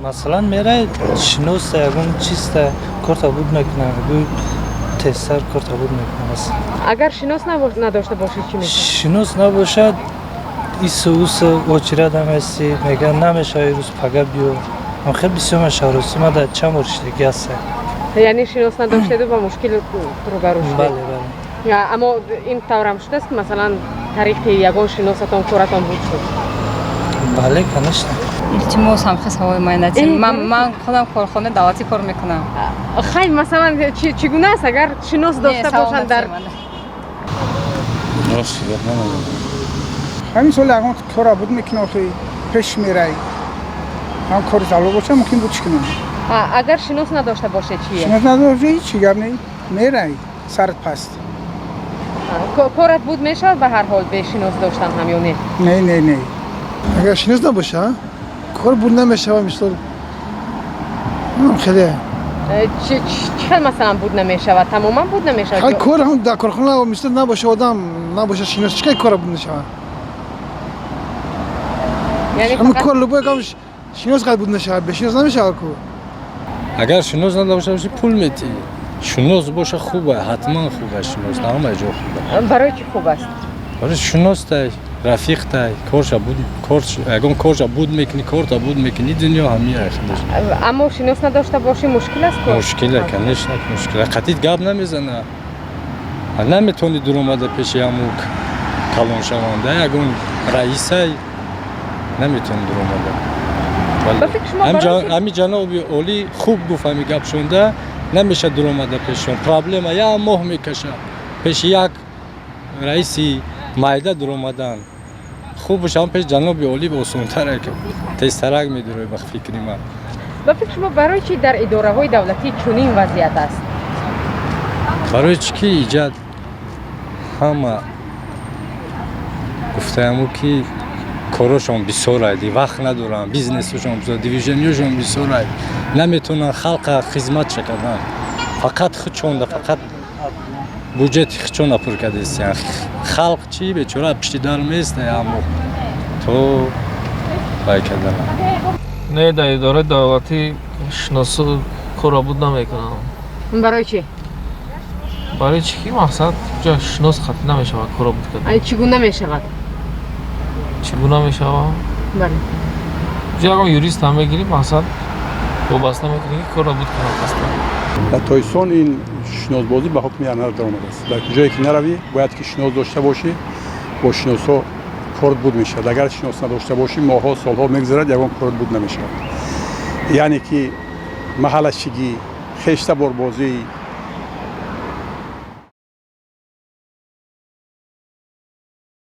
مثلا میره شنوس اون چیست کارت بود میکنه گوی تستر کارت بود میکنه مثلا. اگر شنوس نداشته باشید چی میشه؟ شنوس نباشد ایسوس اوچرد هم هستی میگن نمیشه روز پگه بیو من خیلی بسیار مشاورسی ما در چند ورشتگی هسته. یعنی شنوس نداشته با مشکل روبرو شده؟ بله بله. اما این طورم شده است که مثلا طریق یگان شناستان کارتان بود شد؟ بله کنشت. التماس هم خیلی هوای ماینتی. من خودم کارخانه دولتی کار میکنم. خیلی مثلا چگونه است اگر شناس داشته باشند در همین سال اگه کار بود میکنه خیلی پیش میره. هم کار زالو باشه ممکن بود چکنم. اگر شناس نداشته باشه چیه؟ شناس نداشته هیچی گپ نی میره سرت پست. کارت بود میشه به هر حال به شناس داشتن هم یا نه؟ نه. اگر شناس نباشه کار بود نمیشه مثلا خیلی چه مثلا بود نمیشه تماما بود نمیشه؟ خیلی کار هم در کارخانه مثلا نباشه آدم نباشه شناس چه کار بود نشه؟ یعنی همین کار لبای کامش شناس قد بود نشه به شناس نمیشه کار. اگر شناس نداشته باشی پول میدی. شناس باشه خوبه حتما خوبه شناس همه جا خوبه. برای چی خوب است؟ برای شناس تای رفیق تای کارش بود کارش اگه کارش بود میکنی کارت بود میکنی دنیا همیه خودش. اما شناس نداشته باشی مشکل است که؟ مشکله کنیش نه مشکله قطعیت گپ نمیزنه. نمیتونی درآمد پیش همون کلان شونده اگه رئیسای نمیتونی درآمد. همین جناب عالی خوب گفت همین گپ شونده نمیشه درآمد پیشون پرابلم یا ماه میکشه پیش یک رئیسی مایده درآمدن خوب بشه پیش جناب عالی به آسان‌تره که تیزترک میداره به فکر من. با فکر شما برای چی در اداره‌های دولتی چنین وضعیت است؟ برای چی که ایجاد همه گفتم که کارشون بسیار است وقت ندارن بیزنسشون بسیار دیویژنیشون بسیار است نمیتونن خلق خدمت کردن فقط خودشون فقط بودجت خودشون پر کرده خلق چی بیچاره پشت در میست اما تو بای کردن نه در اداره دولتی شناس کار بود نمیکنم. برای چی؟ برای چی که مقصد جا شناس خط نمیشه کار بود کرد. چگونه نمیشود؟ چگونه میشه؟ بله. جا یوریست هم بگیری مقصد وابسته میکنی که کار بود کنم اصلا. در تایسان این شناسبازی به حکم انر درآمده است. در جایی که نروی باید که شناس داشته باشی با شناسا کار بود میشه. اگر شناس نداشته باشی ماها سالها میگذرد یگان کار بود نمیشه. یعنی که محلشگی خشته باربازی